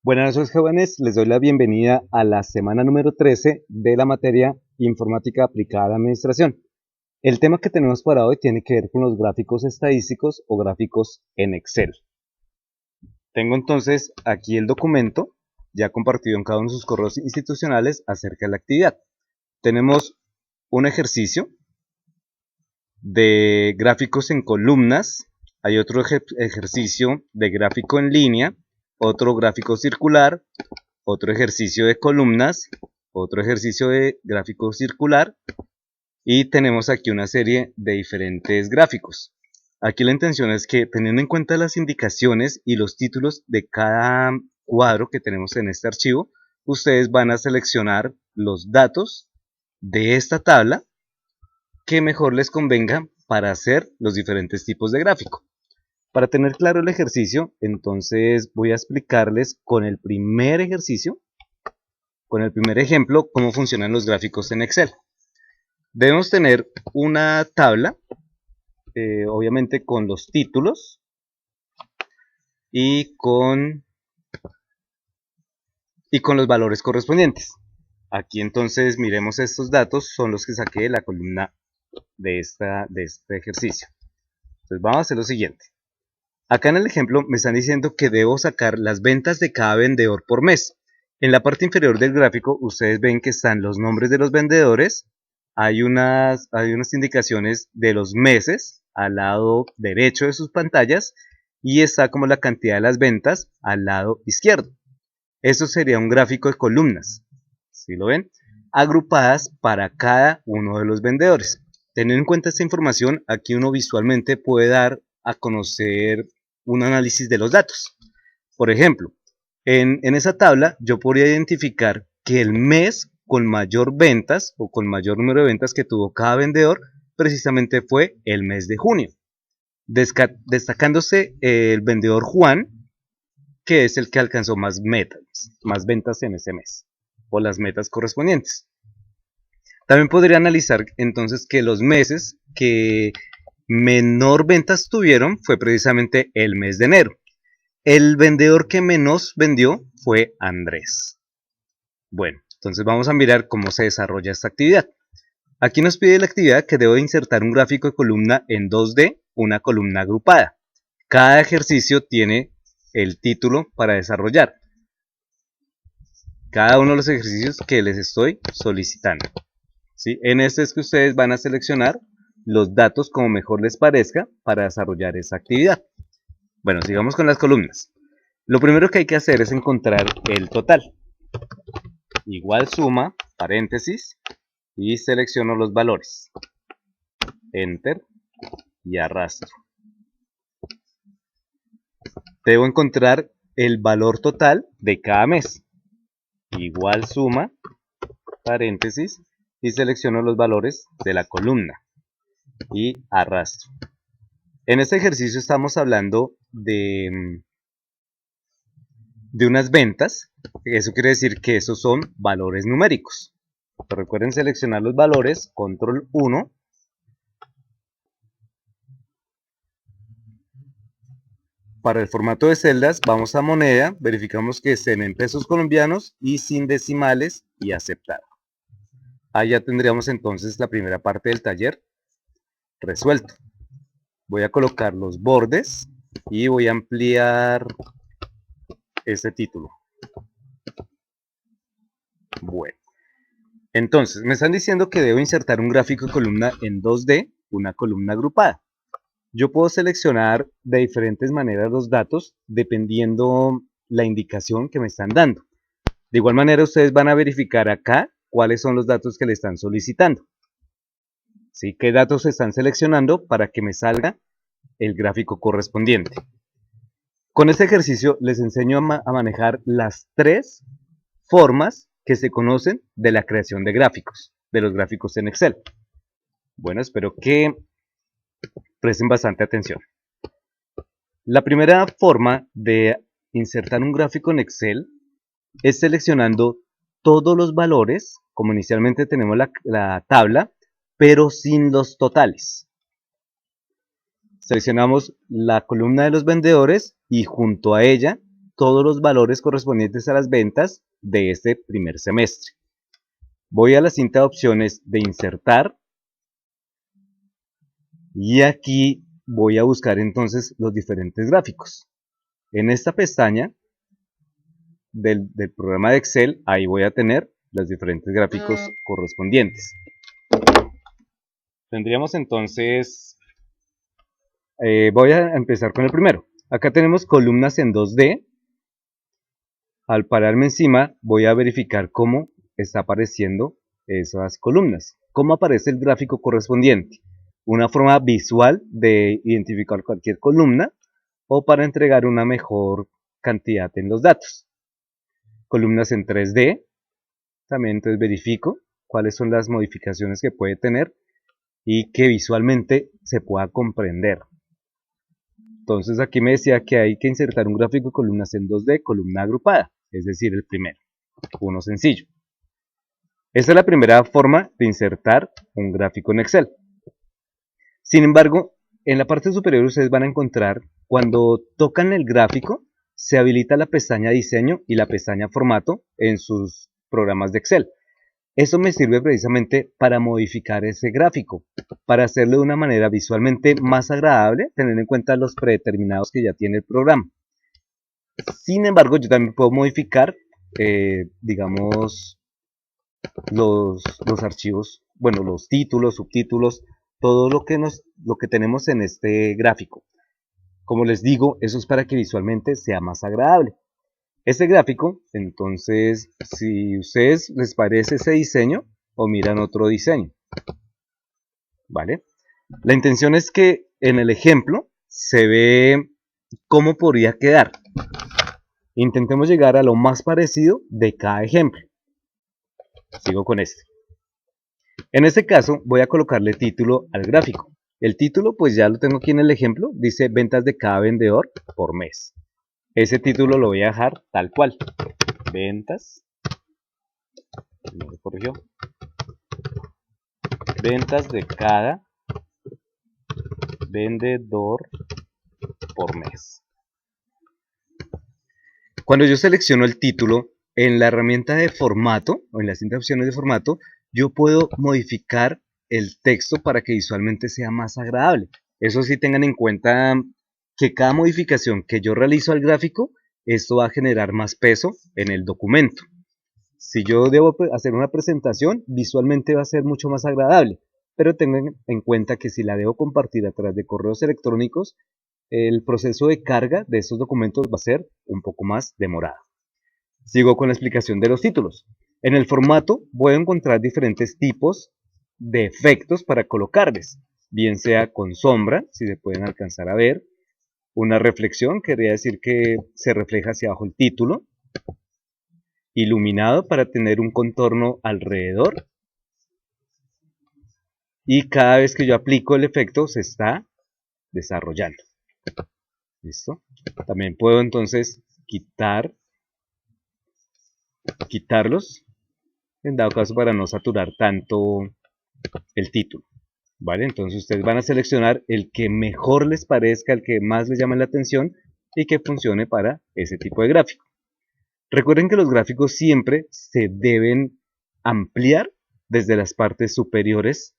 Buenas noches, jóvenes. Les doy la bienvenida a la semana número 13 de la materia Informática aplicada a la administración. El tema que tenemos para hoy tiene que ver con los gráficos estadísticos o gráficos en Excel. Tengo entonces aquí el documento ya compartido en cada uno de sus correos institucionales acerca de la actividad. Tenemos un ejercicio de gráficos en columnas, hay otro ejercicio de gráfico en línea, otro gráfico circular, otro ejercicio de columnas, otro ejercicio de gráfico circular y tenemos aquí una serie de diferentes gráficos. Aquí la intención es que, teniendo en cuenta las indicaciones y los títulos de cada cuadro que tenemos en este archivo, ustedes van a seleccionar los datos de esta tabla que mejor les convenga para hacer los diferentes tipos de gráfico. Para tener claro el ejercicio, entonces voy a explicarles con el primer ejercicio, con el primer ejemplo, cómo funcionan los gráficos en Excel. Debemos tener una tabla, obviamente con los títulos y con los valores correspondientes. Aquí entonces miremos estos datos, son los que saqué de la columna de este ejercicio. Entonces vamos a hacer lo siguiente. Acá en el ejemplo me están diciendo que debo sacar las ventas de cada vendedor por mes. En la parte inferior del gráfico ustedes ven que están los nombres de los vendedores, hay unas indicaciones de los meses al lado derecho de sus pantallas y está como la cantidad de las ventas al lado izquierdo. Eso sería un gráfico de columnas, ¿sí lo ven? Agrupadas para cada uno de los vendedores. Teniendo en cuenta esta información, aquí uno visualmente puede dar a conocer un análisis de los datos. Por ejemplo, en esa tabla yo podría identificar que el mes con mayor ventas o con mayor número de ventas que tuvo cada vendedor precisamente fue el mes de junio, destacándose el vendedor Juan, que es el que alcanzó más ventas en ese mes, o las metas correspondientes. También podría analizar entonces que los meses que menor ventas tuvieron fue precisamente el mes de enero. El vendedor que menos vendió fue Andrés. Bueno, entonces vamos a mirar cómo se desarrolla esta actividad. Aquí nos pide la actividad que debo insertar un gráfico de columna en 2D, una columna agrupada. Cada ejercicio tiene el título para desarrollar. Cada uno de los ejercicios que les estoy solicitando. ¿Sí? En este es que ustedes van a seleccionar los datos como mejor les parezca para desarrollar esa actividad. Bueno, sigamos con las columnas. Lo primero que hay que hacer es encontrar el total. Igual suma, paréntesis, y selecciono los valores. Enter y arrastro. Debo encontrar el valor total de cada mes. Igual suma, paréntesis, y selecciono los valores de la columna. Y arrastro. En este ejercicio estamos hablando de unas ventas. Eso quiere decir que esos son valores numéricos. Pero recuerden seleccionar los valores, control 1. Para el formato de celdas vamos a moneda, verificamos que estén en pesos colombianos y sin decimales y aceptar. Ahí ya tendríamos entonces la primera parte del taller resuelto. Voy a colocar los bordes y voy a ampliar este título. Bueno, entonces me están diciendo que debo insertar un gráfico de columna en 2D, una columna agrupada. Yo puedo seleccionar de diferentes maneras los datos dependiendo la indicación que me están dando. De igual manera ustedes van a verificar acá cuáles son los datos que le están solicitando. ¿Sí? ¿Qué datos se están seleccionando para que me salga el gráfico correspondiente? Con este ejercicio les enseño a manejar las 3 formas que se conocen de la creación de gráficos, de los gráficos en Excel. Bueno, espero que presten bastante atención. La primera forma de insertar un gráfico en Excel es seleccionando todos los valores, como inicialmente tenemos la tabla, pero sin los totales. Seleccionamos la columna de los vendedores y junto a ella todos los valores correspondientes a las ventas de este primer semestre. Voy a la cinta de opciones de insertar y aquí voy a buscar entonces los diferentes gráficos. En esta pestaña del programa de Excel, ahí voy a tener los diferentes gráficos correspondientes. Tendríamos entonces, voy a empezar con el primero. Acá tenemos columnas en 2D. Al pararme encima, voy a verificar cómo está apareciendo esas columnas. Cómo aparece el gráfico correspondiente. Una forma visual de identificar cualquier columna o para entregar una mejor cantidad en los datos. Columnas en 3D. También entonces verifico cuáles son las modificaciones que puede tener y que visualmente se pueda comprender. Entonces aquí me decía que hay que insertar un gráfico de columnas en 2D, columna agrupada, es decir, el primero, uno sencillo. Esta es la primera forma de insertar un gráfico en Excel. Sin embargo, en la parte superior ustedes van a encontrar, cuando tocan el gráfico, se habilita la pestaña Diseño y la pestaña Formato en sus programas de Excel. Eso me sirve precisamente para modificar ese gráfico, para hacerlo de una manera visualmente más agradable, teniendo en cuenta los predeterminados que ya tiene el programa. Sin embargo, yo también puedo modificar, digamos, los archivos, bueno, los títulos, subtítulos, todo lo que tenemos en este gráfico. Como les digo, eso es para que visualmente sea más agradable. Este gráfico, entonces, si a ustedes les parece ese diseño o miran otro diseño, ¿vale? La intención es que en el ejemplo se ve cómo podría quedar. Intentemos llegar a lo más parecido de cada ejemplo. Sigo con este. En este caso voy a colocarle título al gráfico. El título pues ya lo tengo aquí en el ejemplo, dice ventas de cada vendedor por mes. Ese título lo voy a dejar tal cual. Ventas. No se corrigió. Ventas de cada vendedor por mes. Cuando yo selecciono el título, en la herramienta de formato, o en las cinta de opciones de formato, yo puedo modificar el texto para que visualmente sea más agradable. Eso sí, tengan en cuenta que cada modificación que yo realizo al gráfico, esto va a generar más peso en el documento. Si yo debo hacer una presentación, visualmente va a ser mucho más agradable, pero tengan en cuenta que si la debo compartir a través de correos electrónicos, el proceso de carga de estos documentos va a ser un poco más demorado. Sigo con la explicación de los títulos. En el formato voy a encontrar diferentes tipos de efectos para colocarles, bien sea con sombra, si se pueden alcanzar a ver, una reflexión, querría decir que se refleja hacia abajo el título, iluminado para tener un contorno alrededor, y cada vez que yo aplico el efecto se está desarrollando. ¿Listo? También puedo entonces quitarlos, en dado caso para no saturar tanto el título. ¿Vale? Entonces ustedes van a seleccionar el que mejor les parezca, el que más les llame la atención y que funcione para ese tipo de gráfico. Recuerden que los gráficos siempre se deben ampliar desde las partes superiores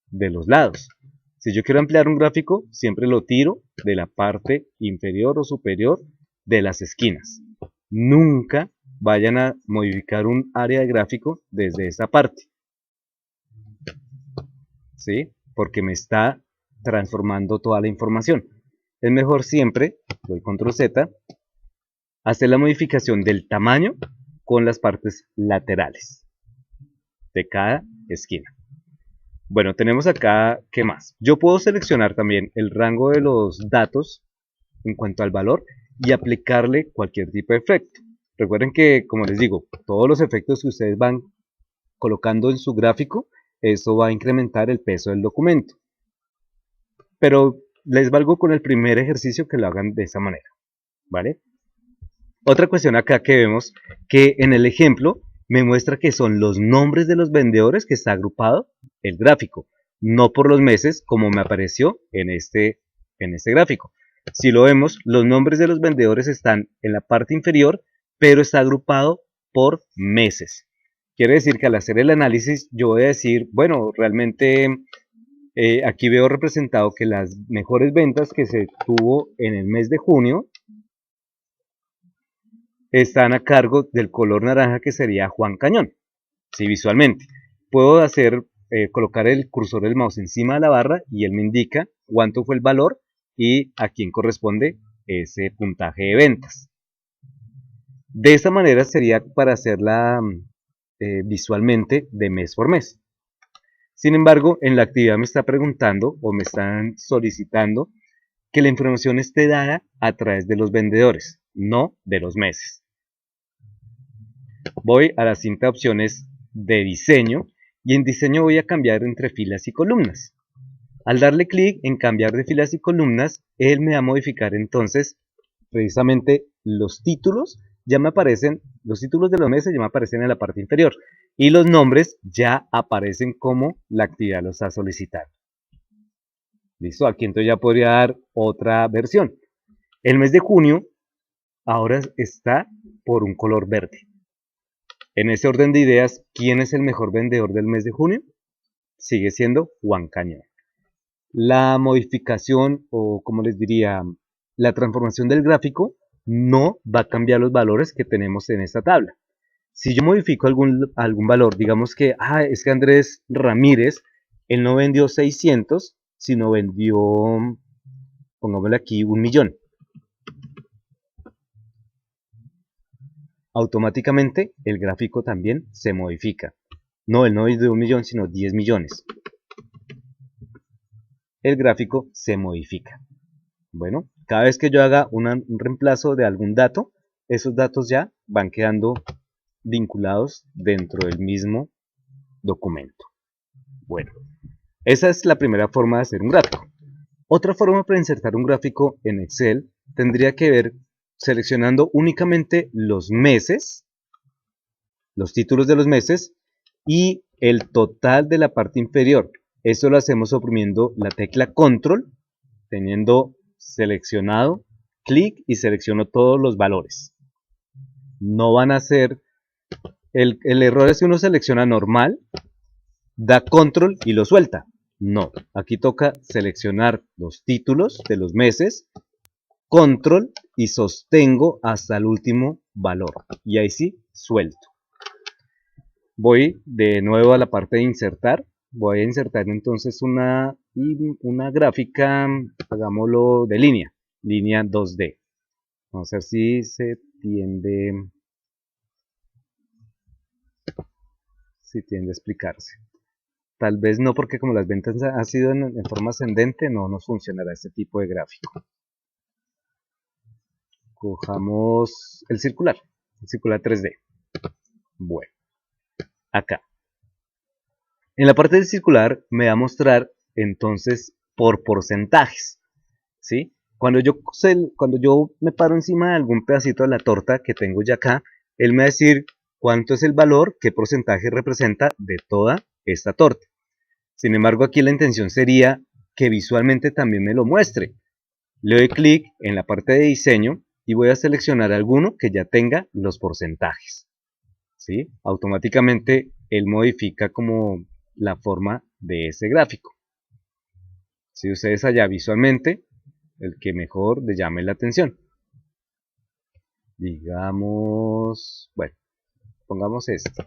de los lados. Si yo quiero ampliar un gráfico, siempre lo tiro de la parte inferior o superior de las esquinas. Nunca vayan a modificar un área de gráfico desde esa parte, ¿sí? Porque me está transformando toda la información. Es mejor siempre, doy control Z, hacer la modificación del tamaño con las partes laterales de cada esquina. Bueno, tenemos acá, ¿qué más? Yo puedo seleccionar también el rango de los datos en cuanto al valor y aplicarle cualquier tipo de efecto. Recuerden que, como les digo, todos los efectos que ustedes van colocando en su gráfico, eso va a incrementar el peso del documento. Pero les valgo con el primer ejercicio que lo hagan de esa manera, ¿vale? Otra cuestión acá que vemos, que en el ejemplo me muestra que son los nombres de los vendedores que está agrupado el gráfico, no por los meses como me apareció en este gráfico. Si lo vemos, los nombres de los vendedores están en la parte inferior, pero está agrupado por meses. Quiere decir que al hacer el análisis yo voy a decir, bueno, realmente aquí veo representado que las mejores ventas que se tuvo en el mes de junio están a cargo del color naranja, que sería Juan Cañón. Sí, visualmente. Puedo colocar el cursor del mouse encima de la barra y él me indica cuánto fue el valor y a quién corresponde ese puntaje de ventas. De esta manera sería para hacerla visualmente de mes por mes. Sin embargo, en la actividad me está preguntando o me están solicitando que la información esté dada a través de los vendedores, no de los meses. Voy a la cinta de opciones de diseño y en diseño voy a cambiar entre filas y columnas. Al darle clic en cambiar de filas y columnas, él me va a modificar entonces precisamente los títulos. Ya me aparecen, los títulos de los meses ya me aparecen en la parte inferior y los nombres ya aparecen como la actividad lo está solicitando. Listo, aquí entonces ya podría dar otra versión. El mes de junio ahora está por un color verde. En ese orden de ideas, ¿quién es el mejor vendedor del mes de junio? Sigue siendo Juan Cañón. La modificación, o como les diría, la transformación del gráfico no va a cambiar los valores que tenemos en esta tabla. Si yo modifico algún valor, digamos que es que Andrés Ramírez, él no vendió 600, sino vendió, pongámosle aquí, 1.000.000. Automáticamente el gráfico también se modifica. No, él no vendió 1.000.000, sino 10 millones. El gráfico se modifica. Bueno, cada vez que yo haga un reemplazo de algún dato, esos datos ya van quedando vinculados dentro del mismo documento. Bueno, esa es la primera forma de hacer un gráfico. Otra forma para insertar un gráfico en Excel tendría que ver seleccionando únicamente los meses, los títulos de los meses y el total de la parte inferior. Esto lo hacemos oprimiendo la tecla Control, teniendo seleccionado, clic y selecciono todos los valores. No van a ser, el error es que uno selecciona normal, da control y lo suelta. No, aquí toca seleccionar los títulos de los meses, control y sostengo hasta el último valor. Y ahí sí, suelto. Voy de nuevo a la parte de insertar. Voy a insertar entonces una gráfica, hagámoslo de línea 2D. Vamos a ver si tiende a explicarse. Tal vez no, porque como las ventas han sido en forma ascendente, no nos funcionará este tipo de gráfico. Cojamos el circular 3D. Bueno, acá. En la parte del circular me va a mostrar entonces por porcentajes, ¿sí? Cuando yo me paro encima de algún pedacito de la torta que tengo ya acá, él me va a decir cuánto es el valor, qué porcentaje representa de toda esta torta. Sin embargo, aquí la intención sería que visualmente también me lo muestre. Le doy clic en la parte de diseño y voy a seleccionar alguno que ya tenga los porcentajes, ¿sí? Automáticamente él modifica como la forma de ese gráfico. Si ustedes allá visualmente, el que mejor les llame la atención. Digamos, bueno, pongamos este.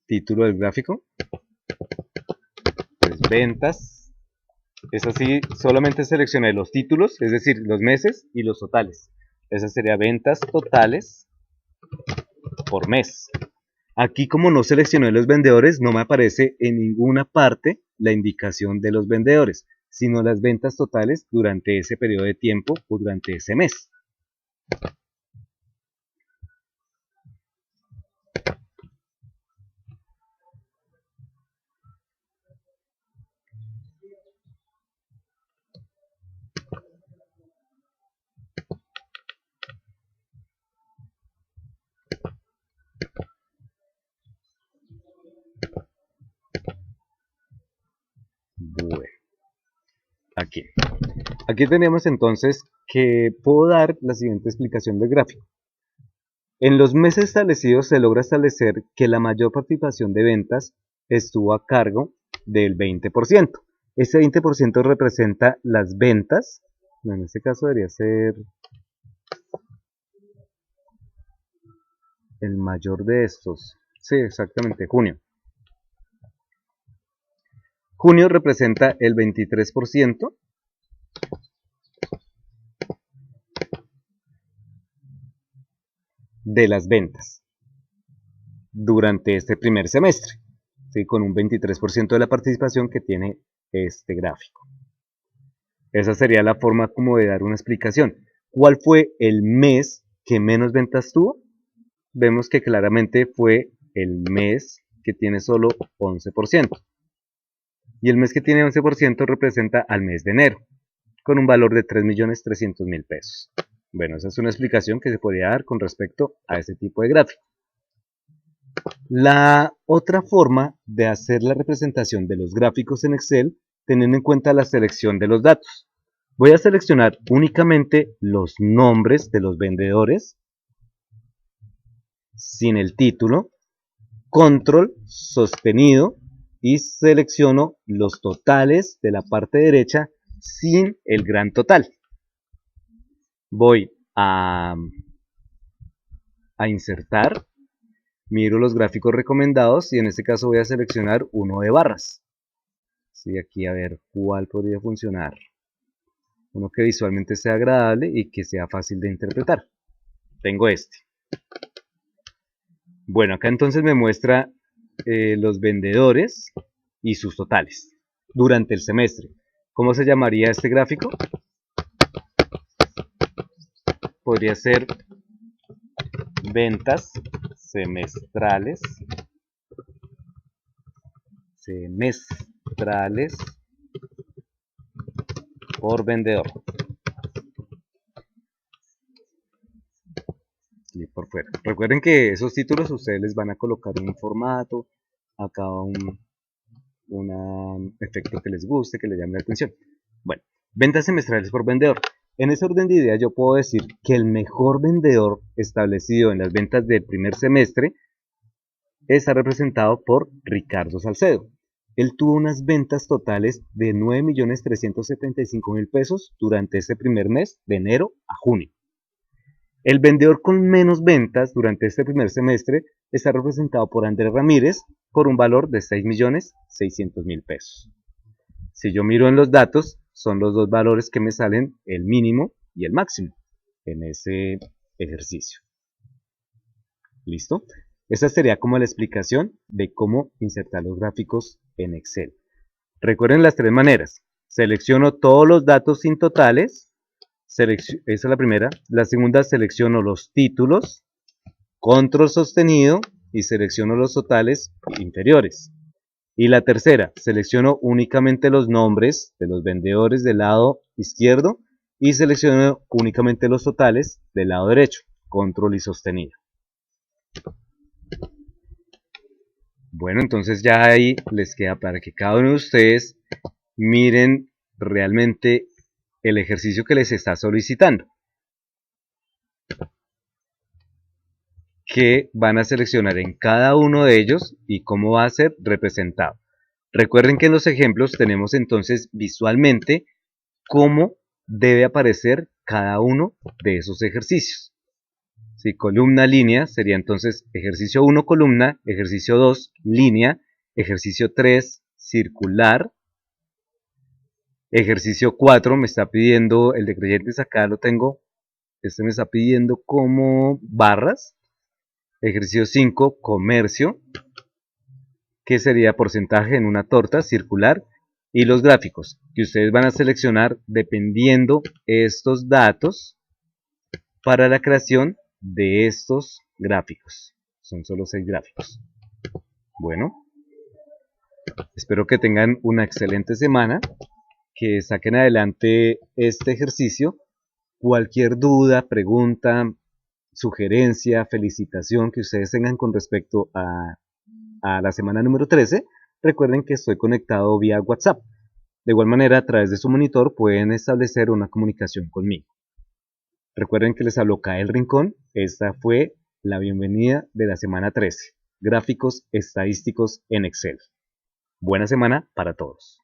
Título del gráfico, pues ventas. Es así, solamente seleccioné los títulos, es decir, los meses y los totales. Esa sería ventas totales por mes. Aquí, como no seleccioné los vendedores, no me aparece en ninguna parte la indicación de los vendedores, sino las ventas totales durante ese periodo de tiempo o durante ese mes. aquí. Aquí tenemos entonces que puedo dar la siguiente explicación del gráfico. En los meses establecidos se logra establecer que la mayor participación de ventas estuvo a cargo del 20%. Ese 20% representa las ventas, en este caso debería ser el mayor de estos, sí, exactamente, junio. Junio representa el 23% de las ventas durante este primer semestre, ¿sí? Con un 23% de la participación que tiene este gráfico. Esa sería la forma como de dar una explicación. ¿Cuál fue el mes que menos ventas tuvo? Vemos que claramente fue el mes que tiene solo 11%. Y el mes que tiene 11% representa al mes de enero, con un valor de 3.300.000 pesos. Bueno, esa es una explicación que se podría dar con respecto a ese tipo de gráfico. La otra forma de hacer la representación de los gráficos en Excel, teniendo en cuenta la selección de los datos. Voy a seleccionar únicamente los nombres de los vendedores, sin el título, control sostenido, y selecciono los totales de la parte derecha sin el gran total. Voy a insertar, miro los gráficos recomendados y en este caso voy a seleccionar uno de barras. Sí, aquí a ver cuál podría funcionar. Uno que visualmente sea agradable y que sea fácil de interpretar. Tengo este. Bueno, acá entonces me muestra los vendedores y sus totales durante el semestre. ¿Cómo se llamaría este gráfico? Podría ser ventas semestrales por vendedor. Y por fuera. Recuerden que esos títulos ustedes les van a colocar un formato, acá un efecto que les guste, que les llame la atención. Bueno, ventas semestrales por vendedor. En ese orden de ideas yo puedo decir que el mejor vendedor establecido en las ventas del primer semestre está representado por Ricardo Salcedo. Él tuvo unas ventas totales de 9.375.000 pesos durante ese primer mes, de enero a junio. El vendedor con menos ventas durante este primer semestre está representado por Andrés Ramírez por un valor de 6.600.000 pesos. Si yo miro en los datos, son los dos valores que me salen, el mínimo y el máximo, en ese ejercicio. ¿Listo? Esa sería como la explicación de cómo insertar los gráficos en Excel. Recuerden las tres maneras. Selecciono todos los datos sin totales. Esa es la primera. La segunda, selecciono los títulos, control sostenido y selecciono los totales inferiores. Y la tercera, selecciono únicamente los nombres de los vendedores del lado izquierdo y selecciono únicamente los totales del lado derecho, control y sostenido. Bueno, entonces ya ahí les queda para que cada uno de ustedes miren realmente el ejercicio que les está solicitando, que van a seleccionar en cada uno de ellos y cómo va a ser representado. Recuerden que en los ejemplos tenemos entonces visualmente cómo debe aparecer cada uno de esos ejercicios. Si columna, línea, sería entonces ejercicio 1, columna, ejercicio 2, línea, ejercicio 3, circular, ejercicio 4 me está pidiendo el de creyentes, acá lo tengo, este me está pidiendo como barras, ejercicio 5, comercio, que sería porcentaje en una torta circular, y los gráficos, que ustedes van a seleccionar dependiendo estos datos para la creación de estos gráficos. Son solo 6 gráficos. Bueno, espero que tengan una excelente semana, que saquen adelante este ejercicio. Cualquier duda, pregunta, sugerencia, felicitación que ustedes tengan con respecto a la semana número 13, recuerden que estoy conectado vía WhatsApp. De igual manera, a través de su monitor pueden establecer una comunicación conmigo. Recuerden que les habló Kael Rincón. Esta fue la bienvenida de la semana 13. Gráficos estadísticos en Excel. Buena semana para todos.